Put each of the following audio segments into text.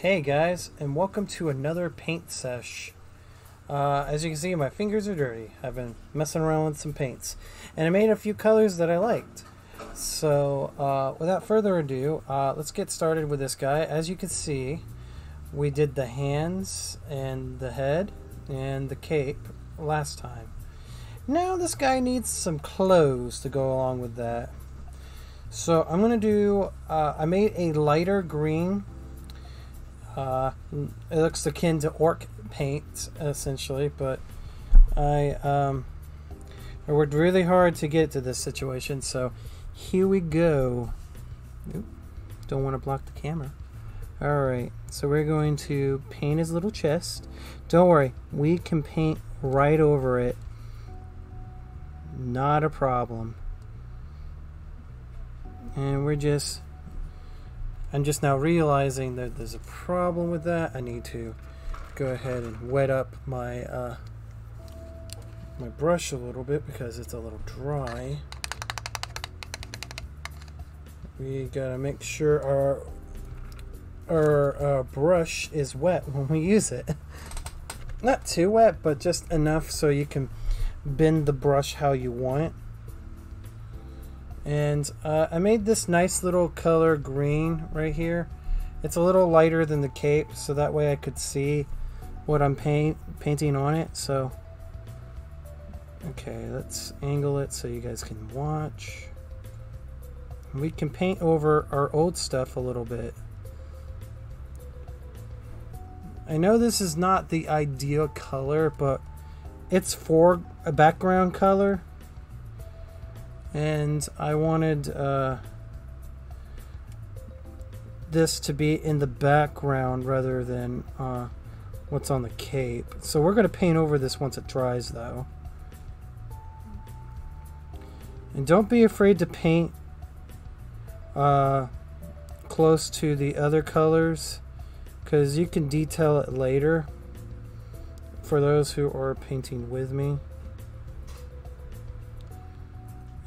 Hey guys, and welcome to another paint sesh. As you can see, my fingers are dirty. I've been messing around with some paints, and I made a few colors that I liked. So, without further ado, let's get started with this guy. As you can see, we did the hands and the head and the cape last time. Now this guy needs some clothes to go along with that. So I'm going to do, I made a lighter green. It looks akin to orc paint, essentially, but I worked really hard to get to this situation, so here we go. Oop, don't want to block the camera. Alright, so we're going to paint his little chest. Don't worry, we can paint right over it. Not a problem. And I'm just now realizing that there's a problem with that. I need to go ahead and wet up my my brush a little bit because it's a little dry. We gotta make sure our brush is wet when we use it. Not too wet, but just enough so you can bend the brush how you want it. And I made this nice little color green right here. It's a little lighter than the cape, so that way I could see what I'm painting on it. So, okay, let's angle it so you guys can watch. We can paint over our old stuff a little bit. I know this is not the ideal color, but it's for a background color. And I wanted this to be in the background rather than what's on the cape. So we're going to paint over this once it dries, though. And don't be afraid to paint close to the other colors, because you can detail it later for those who are painting with me.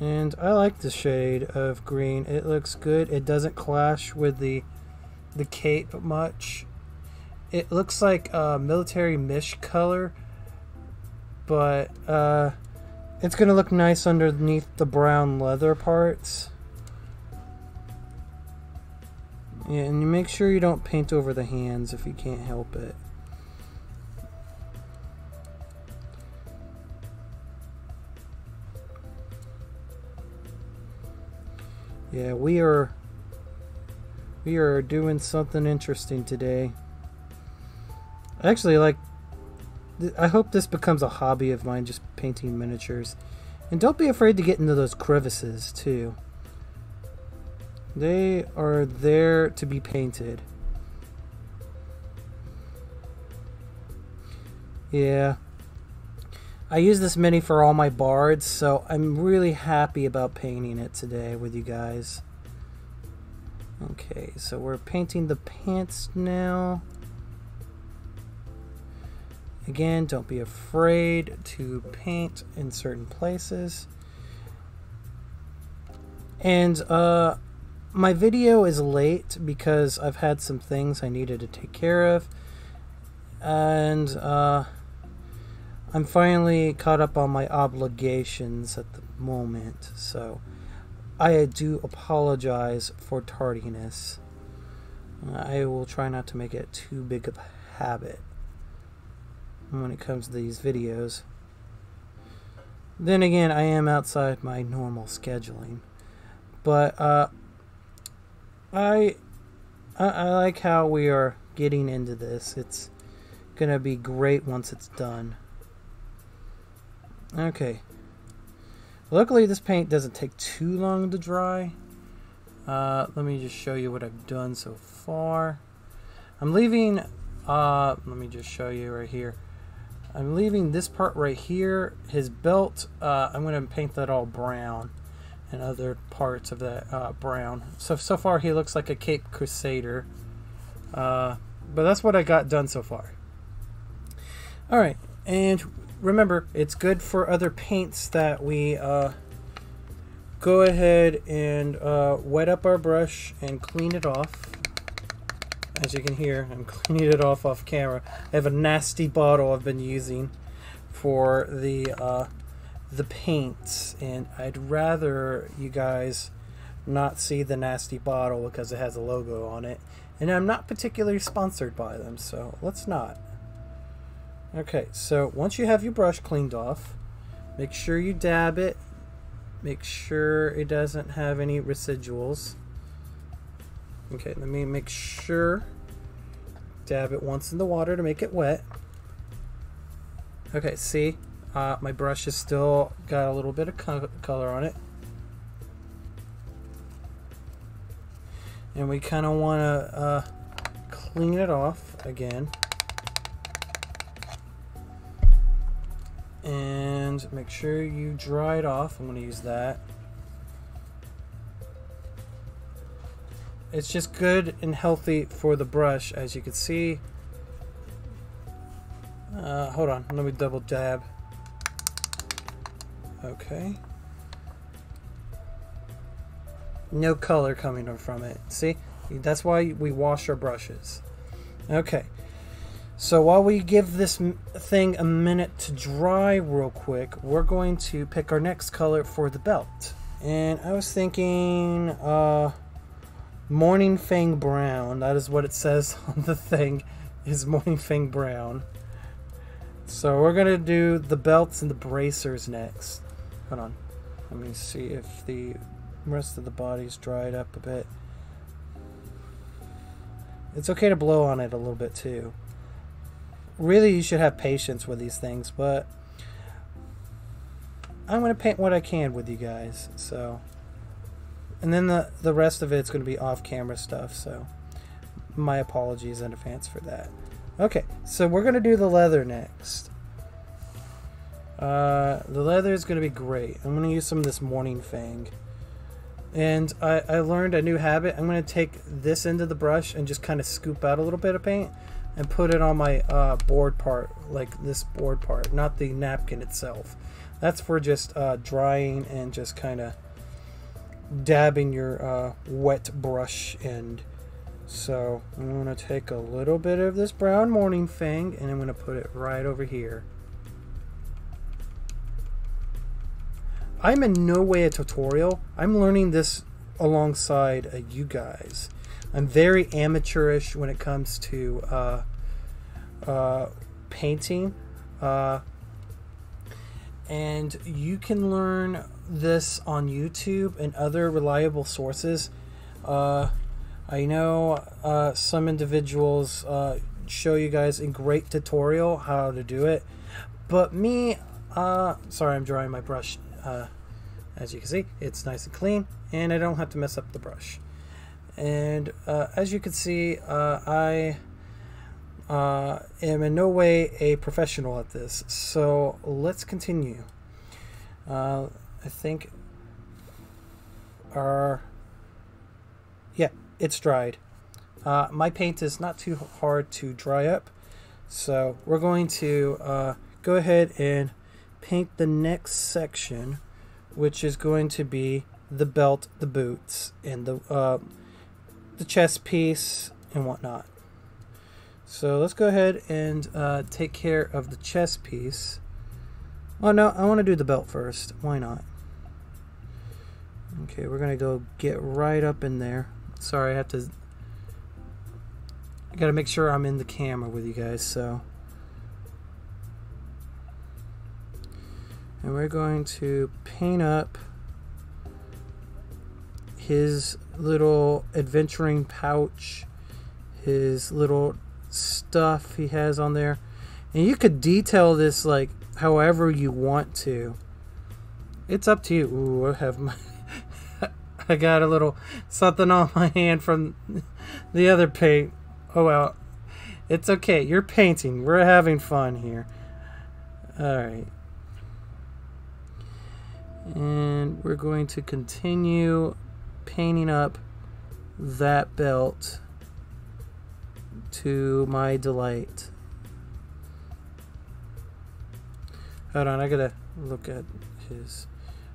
And I like the shade of green. It looks good. It doesn't clash with the cape much. It looks like a military mish color, but it's gonna look nice underneath the brown leather parts. Yeah, and you make sure you don't paint over the hands if you can't help it. Yeah, we are doing something interesting today. Actually, I hope this becomes a hobby of mine, just painting miniatures. And don't be afraid to get into those crevices too. They are there to be painted. Yeah. I use this mini for all my bards, so I'm really happy about painting it today with you guys. Okay, so we're painting the pants now. Again, don't be afraid to paint in certain places. And my video is late because I've had some things I needed to take care of. And I'm finally caught up on my obligations at the moment, so I do apologize for tardiness. I will try not to make it too big of a habit when it comes to these videos. Then again, I am outside my normal scheduling, but I like how we are getting into this. It's gonna be great once it's done. Okay. Luckily, this paint doesn't take too long to dry. Let me just show you what I've done so far. I'm leaving, let me just show you right here. I'm leaving this part right here, his belt, I'm going to paint that all brown and other parts of that brown. So far he looks like a Cape Crusader. But that's what I got done so far. Alright, and remember, it's good for other paints that we go ahead and wet up our brush and clean it off. as you can hear, I'm cleaning it off camera. I have a nasty bottle I've been using for the paints, and I'd rather you guys not see the nasty bottle because it has a logo on it, and I'm not particularly sponsored by them, so let's not. Okay, so once you have your brush cleaned off, make sure you dab it, make sure it doesn't have any residuals. Okay, let me make sure. Dab it once in the water to make it wet. Okay, see, my brush has still got a little bit of color on it. And we kind of want to clean it off again. And make sure you dry it off. I'm going to use that. It's just good and healthy for the brush, as you can see. Hold on, let me double dab. Okay. No color coming from it. See? That's why we wash our brushes. Okay. So while we give this thing a minute to dry real quick, we're going to pick our next color for the belt. And I was thinking Morning Fang Brown. That is what it says on the thing, is Morning Fang Brown. So we're going to do the belts and the bracers next. Hold on. Let me see if the rest of the body's dried up a bit. It's okay to blow on it a little bit too. Really, you should have patience with these things, but I'm going to paint what I can with you guys. So, and then the rest of it's going to be off-camera stuff, so my apologies in advance for that. Okay, so we're going to do the leather next. The leather is going to be great. I'm going to use some of this Morning Fang. And I learned a new habit. I'm going to take this end of the brush and just kind of scoop out a little bit of paint and put it on my board part, like this board part, not the napkin itself. That's for just drying and just kind of dabbing your wet brush end. So I'm going to take a little bit of this brown Morning Fang and I'm going to put it right over here. I'm in no way a tutorial. I'm learning this alongside you guys. I'm very amateurish when it comes to painting. And you can learn this on YouTube and other reliable sources. I know some individuals show you guys in great tutorial how to do it. But me, sorry, I'm drying my brush. As you can see, it's nice and clean, and I don't have to mess up the brush. And as you can see, I am in no way a professional at this, so let's continue. I think yeah, it's dried. My paint is not too hard to dry up, so we're going to go ahead and paint the next section, which is going to be the belt, the boots, and the chest piece and whatnot. So let's go ahead and take care of the chest piece. Oh no, I want to do the belt first. Why not? Okay, we're gonna go get right up in there. Sorry, I gotta make sure I'm in the camera with you guys, so. And we're going to paint up his little adventuring pouch, his little stuff he has on there. And you could detail this like however you want to. It's up to you. Ooh, I have my I got a little something on my hand from the other paint. Oh well. It's okay. You're painting. We're having fun here. Alright. And we're going to continue painting up that belt to my delight. Hold on, I gotta look at his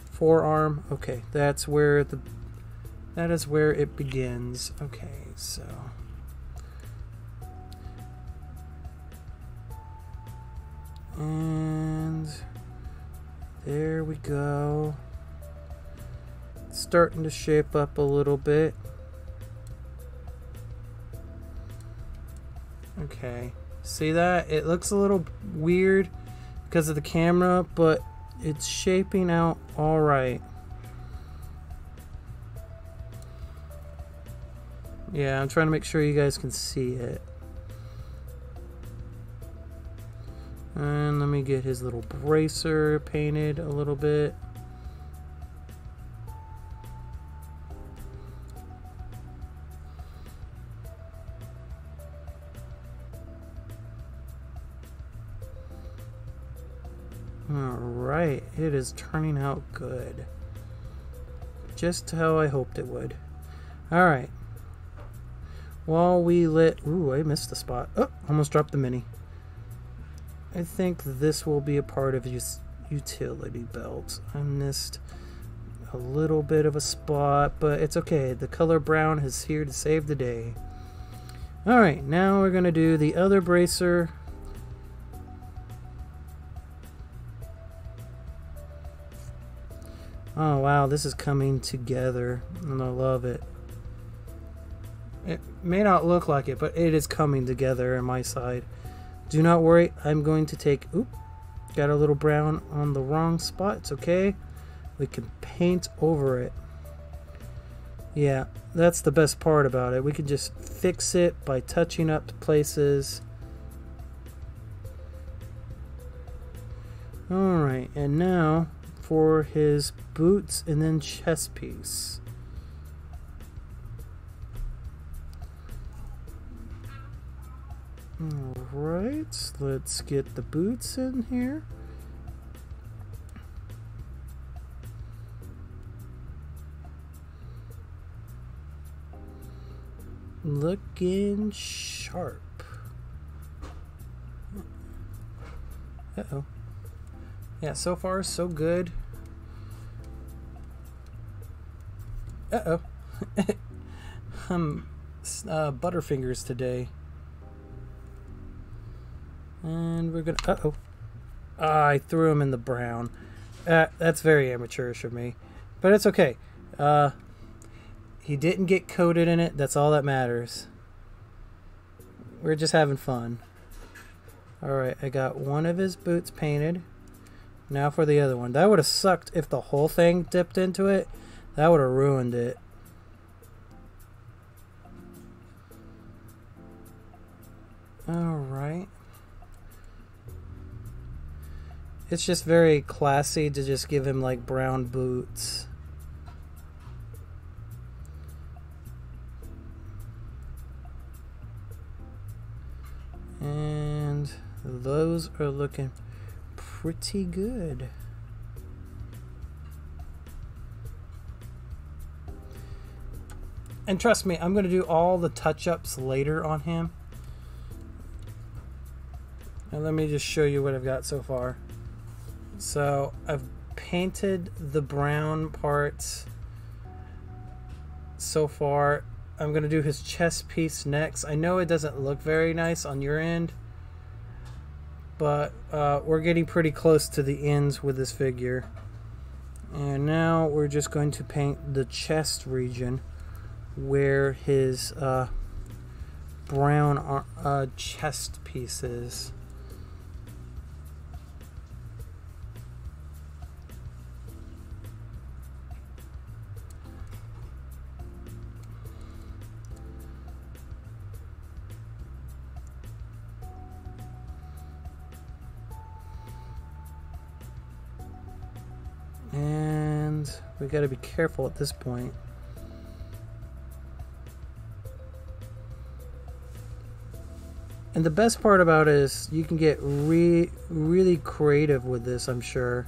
forearm. Okay, that is where it begins. Okay, so And there we go. It's starting to shape up a little bit. Okay, see that? It looks a little weird because of the camera, but it's shaping out all right. Yeah, I'm trying to make sure you guys can see it. And let me get his little bracer painted a little bit. Alright, it is turning out good. Just how I hoped it would. Alright. While we lit... Ooh, I missed the spot. Oh, almost dropped the mini. I think this will be a part of his utility belt. I missed a little bit of a spot, but it's okay. The color brown is here to save the day. Alright, now we're going to do the other bracer. Oh wow, this is coming together and I love it. It may not look like it, but it is coming together on my side. Do not worry, I'm going to take... Oop, got a little brown on the wrong spot. It's okay. We can paint over it. Yeah, that's the best part about it. We can just fix it by touching up places. Alright, and now for his boots and then chest piece. Alright, let's get the boots in here. Looking sharp. Uh-oh. Yeah, so far so good. Uh-oh. Butterfingers today. And we're gonna... Uh-oh. I threw him in the brown. That's very amateurish of me. But it's okay. He didn't get coated in it. That's all that matters. We're just having fun. Alright, I got one of his boots painted. Now for the other one. That would have sucked if the whole thing dipped into it. That would have ruined it. Alright. It's just very classy to just give him like brown boots. And those are looking pretty good. And trust me, I'm going to do all the touch-ups later on him. And let me just show you what I've got so far. So I've painted the brown parts so far. I'm going to do his chest piece next. I know it doesn't look very nice on your end, but we're getting pretty close to the ends with this figure. And now we're just going to paint the chest region where his brown chest piece is. And we got to be careful at this point. And the best part about it is you can get really creative with this, I'm sure.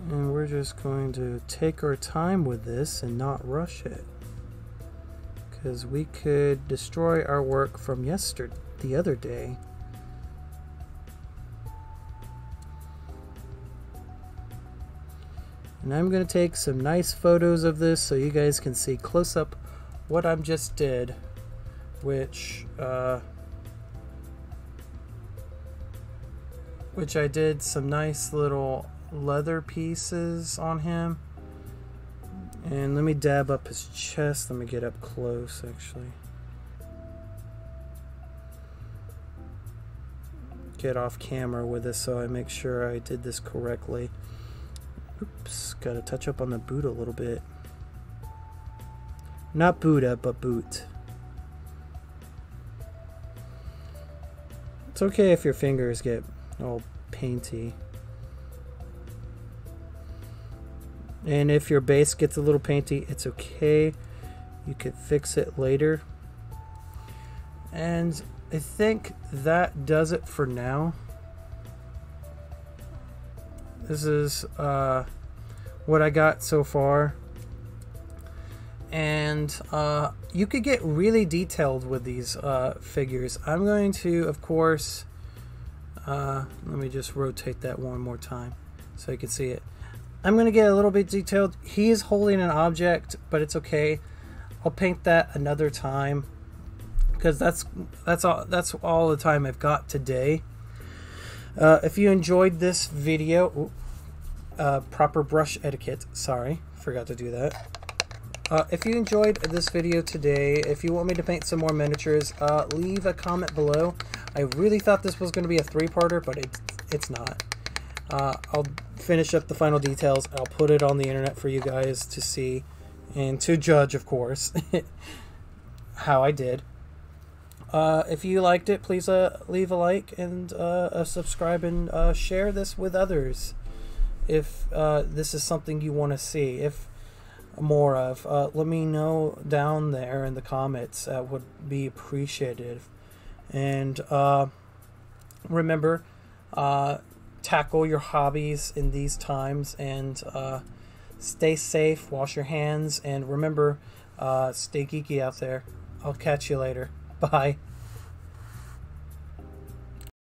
And we're just going to take our time with this and not rush it, because we could destroy our work from the other day. And I'm going to take some nice photos of this so you guys can see close up what I just did, which I did some nice little leather pieces on him. And let me dab up his chest. Let me get up close, actually. Get off camera with this so I make sure I did this correctly. Oops, gotta touch up on the boot a little bit. Not Buddha, but boot. It's okay if your fingers get all painty. And if your base gets a little painty, it's okay. You could fix it later. And I think that does it for now. This is what I got so far. And you could get really detailed with these figures. I'm going to, of course, let me just rotate that one more time so you can see it. I'm going to get a little bit detailed. He is holding an object, but it's okay. I'll paint that another time because that's all the time I've got today. If you enjoyed this video, proper brush etiquette, sorry, forgot to do that. If you enjoyed this video today, if you want me to paint some more miniatures, leave a comment below. I really thought this was going to be a three-parter, but it's not. I'll finish up the final details. I'll put it on the internet for you guys to see and to judge, of course, how I did. If you liked it, please leave a like and subscribe and share this with others if this is something you want to see. If more of, let me know down there in the comments. That would be appreciated. And remember, tackle your hobbies in these times, and stay safe, wash your hands, and remember, stay geeky out there. I'll catch you later. Bye.